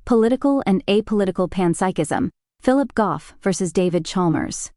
Political and Apolitical Panpsychism, Philip Goff versus David Chalmers.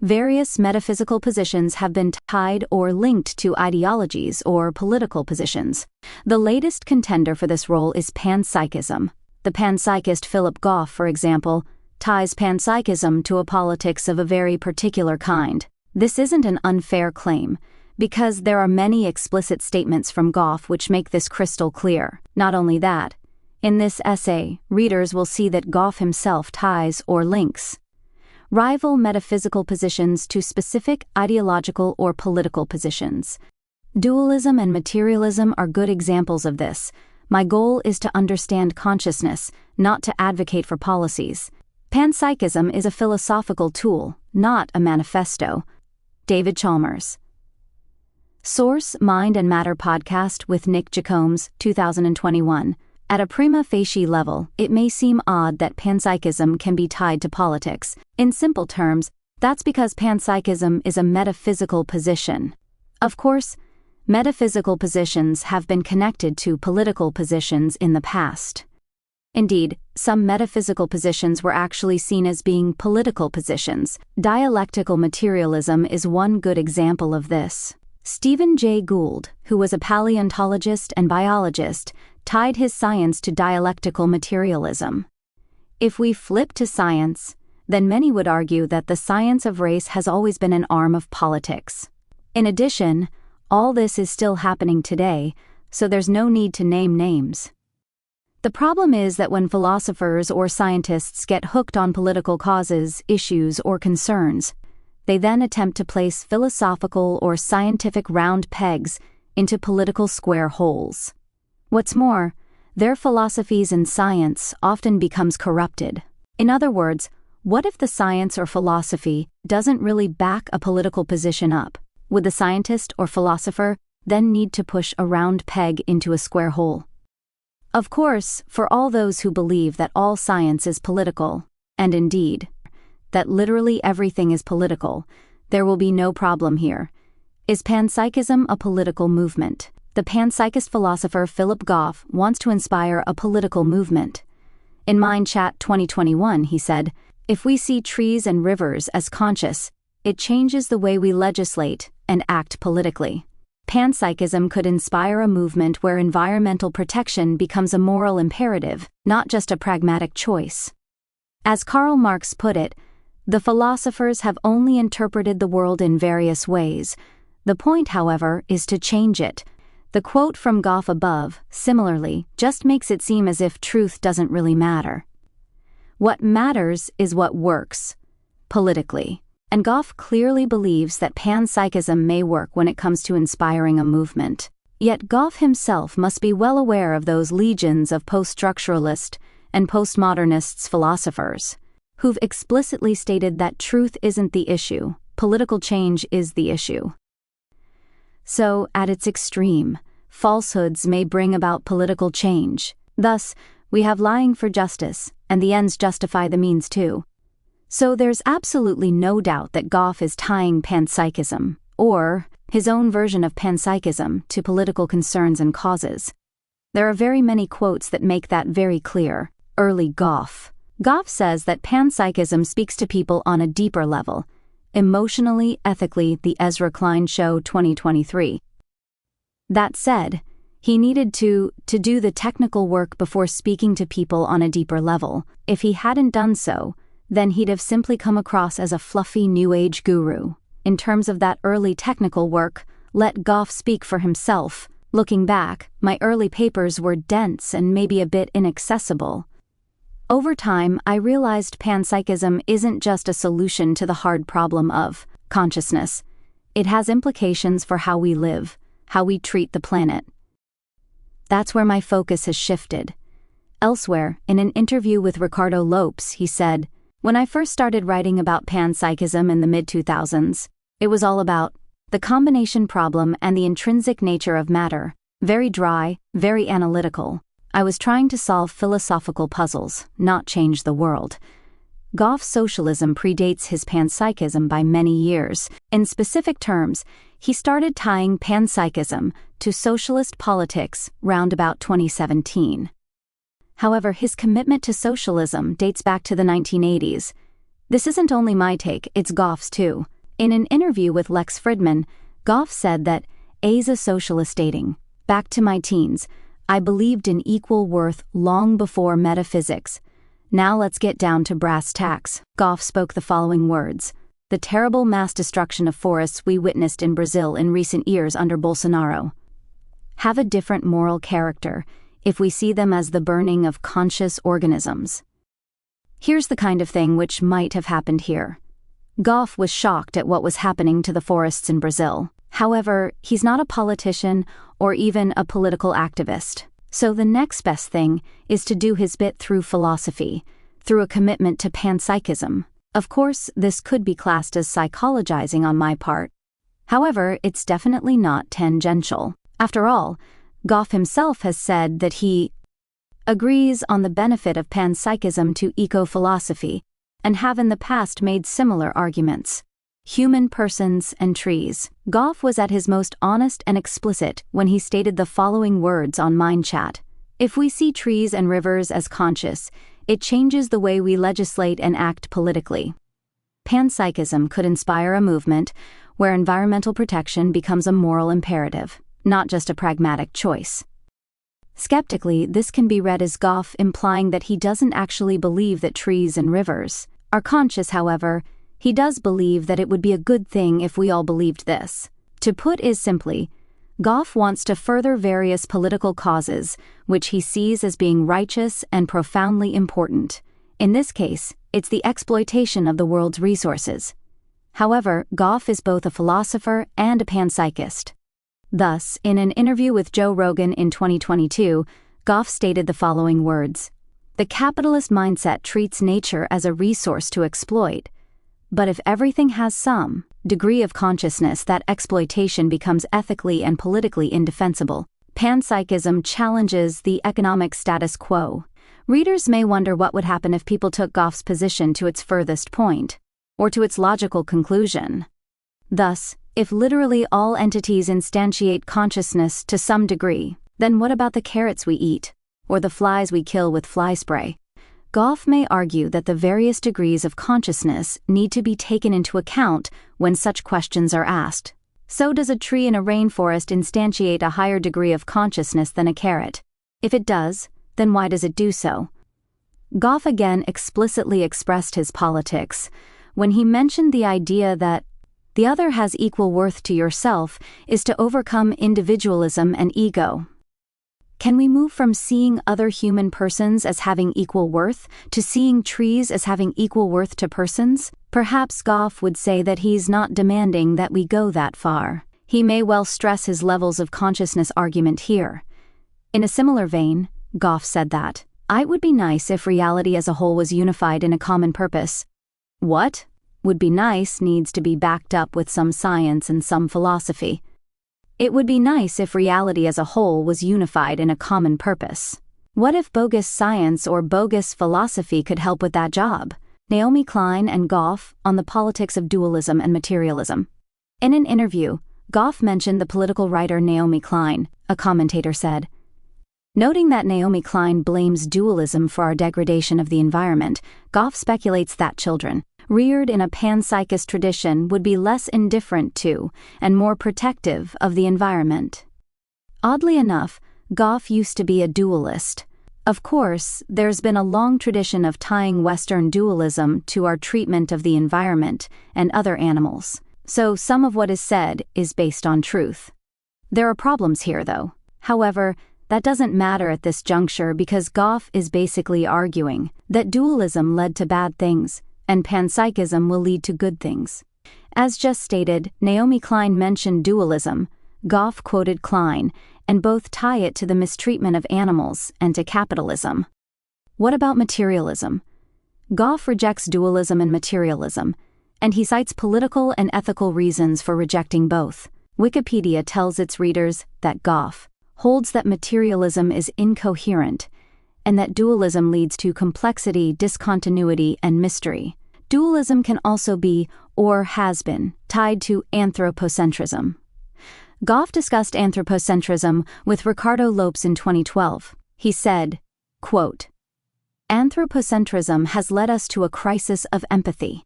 Various metaphysical positions have been tied or linked to ideologies or political positions. The latest contender for this role is panpsychism. The panpsychist Philip Goff, for example, ties panpsychism to a politics of a very particular kind. This isn't an unfair claim, because there are many explicit statements from Goff which make this crystal clear. Not only that, in this essay, readers will see that Goff himself ties or links rival metaphysical positions to specific ideological or political positions. Dualism and materialism are good examples of this. My goal is to understand consciousness, not to advocate for policies. Panpsychism is a philosophical tool, not a manifesto. David Chalmers. Source: Mind and Matter Podcast with Nick Jacobs, 2021. At a prima facie level, it may seem odd that panpsychism can be tied to politics. In simple terms, that's because panpsychism is a metaphysical position. Of course, metaphysical positions have been connected to political positions in the past. Indeed, some metaphysical positions were actually seen as being political positions. Dialectical materialism is one good example of this. Stephen Jay Gould, who was a paleontologist and biologist, tied his science to dialectical materialism. If we flip to science, then many would argue that the science of race has always been an arm of politics. In addition, all this is still happening today, so there's no need to name names. The problem is that when philosophers or scientists get hooked on political causes, issues, or concerns, they then attempt to place philosophical or scientific round pegs into political square holes. What's more, their philosophies in science often becomes corrupted. In other words, what if the science or philosophy doesn't really back a political position up? Would the scientist or philosopher then need to push a round peg into a square hole? Of course, for all those who believe that all science is political, and indeed, that literally everything is political, there will be no problem here. Is panpsychism a political movement? The panpsychist philosopher Philip Goff wants to inspire a political movement. In Mind Chat 2021, he said, "If we see trees and rivers as conscious, it changes the way we legislate and act politically." Panpsychism could inspire a movement where environmental protection becomes a moral imperative, not just a pragmatic choice. As Karl Marx put it, the philosophers have only interpreted the world in various ways. The point, however, is to change it. The quote from Goff above, similarly, just makes it seem as if truth doesn't really matter. What matters is what works, politically. And Goff clearly believes that panpsychism may work when it comes to inspiring a movement. Yet Goff himself must be well aware of those legions of post-structuralist and postmodernists philosophers, who've explicitly stated that truth isn't the issue, political change is the issue. So, at its extreme, falsehoods may bring about political change. Thus, we have lying for justice, and the ends justify the means too. So there's absolutely no doubt that Goff is tying panpsychism, or his own version of panpsychism, to political concerns and causes. There are very many quotes that make that very clear. Early Goff. Goff says that panpsychism speaks to people on a deeper level, emotionally, ethically, The Ezra Klein Show 2023. That said, he needed to do the technical work before speaking to people on a deeper level. If he hadn't done so, then he'd have simply come across as a fluffy New Age guru. In terms of that early technical work, let Goff speak for himself. Looking back, my early papers were dense and maybe a bit inaccessible. Over time, I realized panpsychism isn't just a solution to the hard problem of consciousness. It has implications for how we live, how we treat the planet. That's where my focus has shifted. Elsewhere, in an interview with Ricardo Lopes, he said, "When I first started writing about panpsychism in the mid-2000s, it was all about the combination problem and the intrinsic nature of matter, very dry, very analytical. I was trying to solve philosophical puzzles, not change the world." Goff's socialism predates his panpsychism by many years. In specific terms, he started tying panpsychism to socialist politics round about 2017. However, his commitment to socialism dates back to the 1980s. This isn't only my take, it's Goff's too. In an interview with Lex Fridman, Goff said that, "As a socialist dating, back to my teens, I believed in equal worth long before metaphysics. Now let's get down to brass tacks." Goff spoke the following words: "The terrible mass destruction of forests we witnessed in Brazil in recent years under Bolsonaro have a different moral character if we see them as the burning of conscious organisms." Here's the kind of thing which might have happened here. Goff was shocked at what was happening to the forests in Brazil. However, he's not a politician or even a political activist. So the next best thing is to do his bit through philosophy, through a commitment to panpsychism. Of course, this could be classed as psychologizing on my part. However, it's definitely not tangential. After all, Goff himself has said that he agrees on the benefit of panpsychism to eco-philosophy, and have in the past made similar arguments. Human persons and trees. Goff was at his most honest and explicit when he stated the following words on MindChat: "If we see trees and rivers as conscious, it changes the way we legislate and act politically." Panpsychism could inspire a movement where environmental protection becomes a moral imperative, not just a pragmatic choice. Skeptically, this can be read as Goff implying that he doesn't actually believe that trees and rivers are conscious. However, he does believe that it would be a good thing if we all believed this. To put it simply, Goff wants to further various political causes which he sees as being righteous and profoundly important. In this case, it's the exploitation of the world's resources. However, Goff is both a philosopher and a panpsychist. Thus, in an interview with Joe Rogan in 2022, Goff stated the following words: "The capitalist mindset treats nature as a resource to exploit. But if everything has some degree of consciousness, that exploitation becomes ethically and politically indefensible." Panpsychism challenges the economic status quo. Readers may wonder what would happen if people took Goff's position to its furthest point, or to its logical conclusion. Thus, if literally all entities instantiate consciousness to some degree, then what about the carrots we eat, or the flies we kill with fly spray? Goff may argue that the various degrees of consciousness need to be taken into account when such questions are asked. So does a tree in a rainforest instantiate a higher degree of consciousness than a carrot? If it does, then why does it do so? Goff again explicitly expressed his politics when he mentioned the idea that the other has equal worth to yourself is to overcome individualism and ego. Can we move from seeing other human persons as having equal worth to seeing trees as having equal worth to persons? Perhaps Goff would say that he's not demanding that we go that far. He may well stress his levels of consciousness argument here. In a similar vein, Goff said that, "It would be nice if reality as a whole was unified in a common purpose." What would be nice needs to be backed up with some science and some philosophy. It would be nice if reality as a whole was unified in a common purpose. What if bogus science or bogus philosophy could help with that job? Naomi Klein and Goff on the politics of dualism and materialism. In an interview, Goff mentioned the political writer Naomi Klein. A commentator said, noting that Naomi Klein blames dualism for our degradation of the environment, Goff speculates that children reared in a panpsychist tradition would be less indifferent to and more protective of the environment. Oddly enough, Goff used to be a dualist. Of course, there's been a long tradition of tying Western dualism to our treatment of the environment and other animals, so some of what is said is based on truth. There are problems here, though. However, that doesn't matter at this juncture because Goff is basically arguing that dualism led to bad things, and panpsychism will lead to good things. As just stated, Naomi Klein mentioned dualism, Goff quoted Klein, and both tie it to the mistreatment of animals and to capitalism. What about materialism? Goff rejects dualism and materialism, and he cites political and ethical reasons for rejecting both. Wikipedia tells its readers that Goff holds that materialism is incoherent, and that dualism leads to complexity, discontinuity, and mystery. Dualism can also be, or has been, tied to anthropocentrism. Goff discussed anthropocentrism with Ricardo Lopes in 2012. He said, Quote, "Anthropocentrism has led us to a crisis of empathy.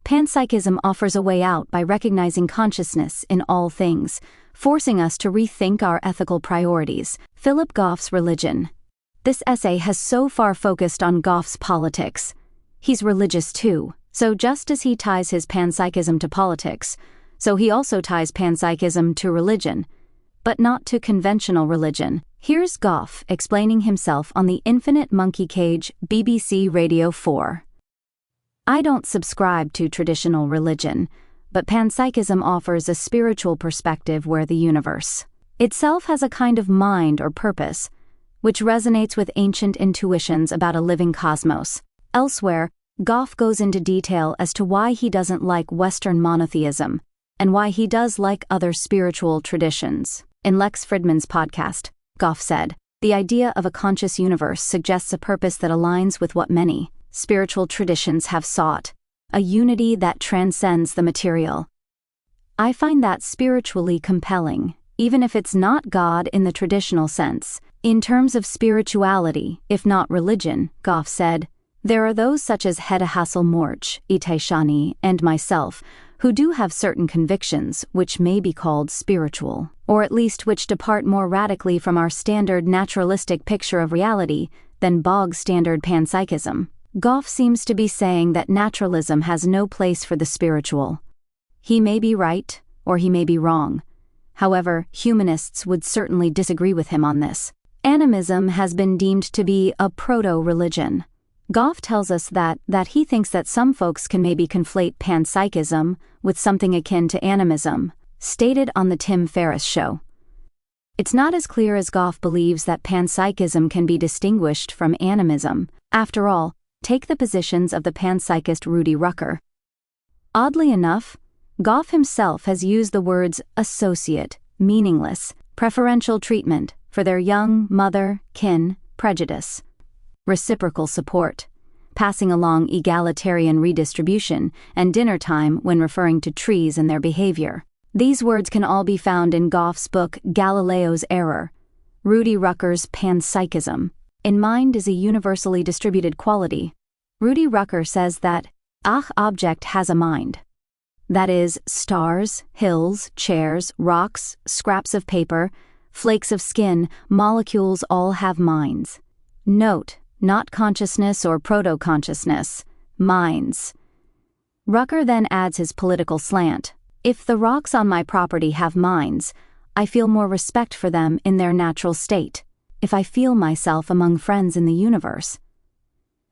Panpsychism offers a way out by recognizing consciousness in all things, forcing us to rethink our ethical priorities." Philip Goff's religion. This essay has so far focused on Goff's politics. He's religious too, so just as he ties his panpsychism to politics, so he also ties panpsychism to religion, but not to conventional religion. Here's Goff explaining himself on the Infinite Monkey Cage, BBC Radio 4. "I don't subscribe to traditional religion, but panpsychism offers a spiritual perspective where the universe itself has a kind of mind or purpose, which resonates with ancient intuitions about a living cosmos." Elsewhere, Goff goes into detail as to why he doesn't like Western monotheism, and why he does like other spiritual traditions. In Lex Fridman's podcast, Goff said, "The idea of a conscious universe suggests a purpose that aligns with what many spiritual traditions have sought, a unity that transcends the material. I find that spiritually compelling, even if it's not God in the traditional sense. In terms of spirituality, if not religion," Goff said, "there are those such as Hedda Hasselmorch, Itay Shani, and myself, who do have certain convictions which may be called spiritual, or at least which depart more radically from our standard naturalistic picture of reality than bog-standard panpsychism." Goff seems to be saying that naturalism has no place for the spiritual. He may be right, or he may be wrong. However, humanists would certainly disagree with him on this. Animism has been deemed to be a proto-religion. Goff tells us that he thinks that some folks can maybe conflate panpsychism with something akin to animism, stated on the Tim Ferriss Show. It's not as clear as Goff believes that panpsychism can be distinguished from animism. After all, take the positions of the panpsychist Rudy Rucker. Oddly enough, Goff himself has used the words associate, meaningless, preferential treatment for their young, mother, kin, prejudice, reciprocal support, passing along egalitarian redistribution, and dinner time when referring to trees and their behavior. These words can all be found in Goff's book Galileo's Error, Rudy Rucker's Panpsychism. In mind is a universally distributed quality. Rudy Rucker says that object has a mind. That is, stars, hills, chairs, rocks, scraps of paper, flakes of skin, molecules all have minds. Note, not consciousness or proto-consciousness, minds. Rucker then adds his political slant. If the rocks on my property have minds, I feel more respect for them in their natural state, if I feel myself among friends in the universe.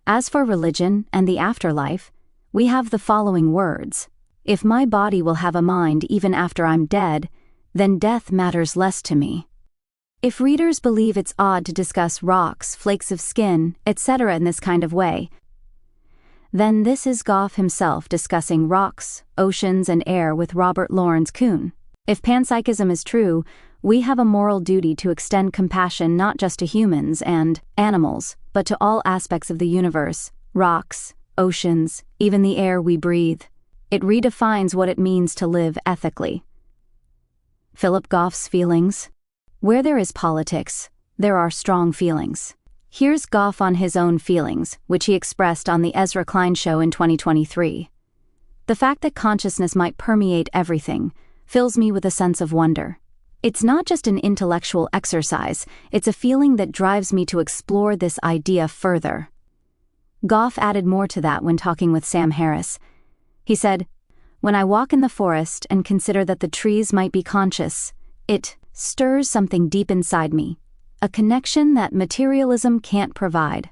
As for religion and the afterlife, we have the following words. If my body will have a mind even after I'm dead, then death matters less to me. If readers believe it's odd to discuss rocks, flakes of skin, etc. in this kind of way, then this is Goff himself discussing rocks, oceans, and air with Robert Lawrence Kuhn. If panpsychism is true, we have a moral duty to extend compassion not just to humans and animals, but to all aspects of the universe, rocks, oceans, even the air we breathe. It redefines what it means to live ethically. Philip Goff's feelings. Where there is politics, there are strong feelings. Here's Goff on his own feelings, which he expressed on the Ezra Klein Show in 2023. The fact that consciousness might permeate everything fills me with a sense of wonder. It's not just an intellectual exercise, it's a feeling that drives me to explore this idea further. Goff added more to that when talking with Sam Harris. He said, "When I walk in the forest and consider that the trees might be conscious, it stirs something deep inside me, a connection that materialism can't provide.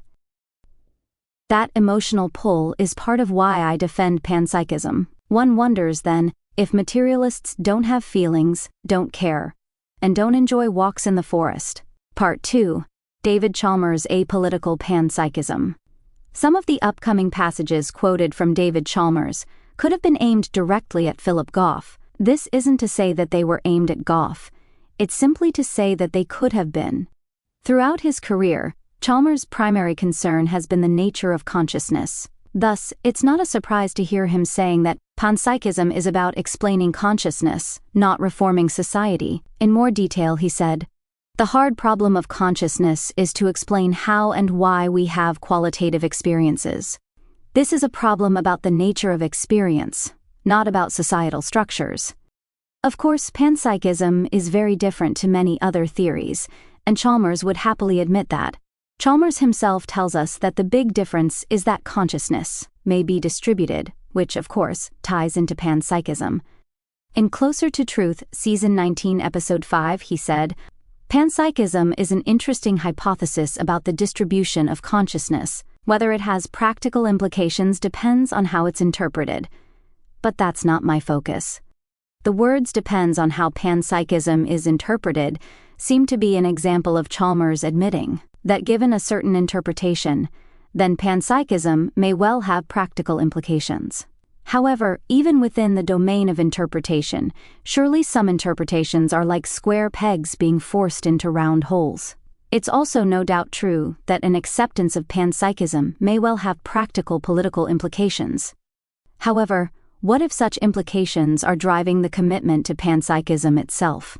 That emotional pull is part of why I defend panpsychism." One wonders, then, if materialists don't have feelings, don't care, and don't enjoy walks in the forest. Part 2. David Chalmers' Apolitical Panpsychism. Some of the upcoming passages quoted from David Chalmers could have been aimed directly at Philip Goff. This isn't to say that they were aimed at Goff. It's simply to say that they could have been. Throughout his career, Chalmers' primary concern has been the nature of consciousness. Thus, it's not a surprise to hear him saying that panpsychism is about explaining consciousness, not reforming society. In more detail, he said, The hard problem of consciousness is to explain how and why we have qualitative experiences. This is a problem about the nature of experience, not about societal structures. Of course, panpsychism is very different to many other theories, and Chalmers would happily admit that. Chalmers himself tells us that the big difference is that consciousness may be distributed, which, of course, ties into panpsychism. In Closer to Truth, Season 19, Episode 5, he said, "Panpsychism is an interesting hypothesis about the distribution of consciousness. Whether it has practical implications depends on how it's interpreted. But that's not my focus." The words "depends on how panpsychism is interpreted" seem to be an example of Chalmers admitting that given a certain interpretation, then panpsychism may well have practical implications. However, even within the domain of interpretation, surely some interpretations are like square pegs being forced into round holes. It's also no doubt true that an acceptance of panpsychism may well have practical political implications. However, what if such implications are driving the commitment to panpsychism itself?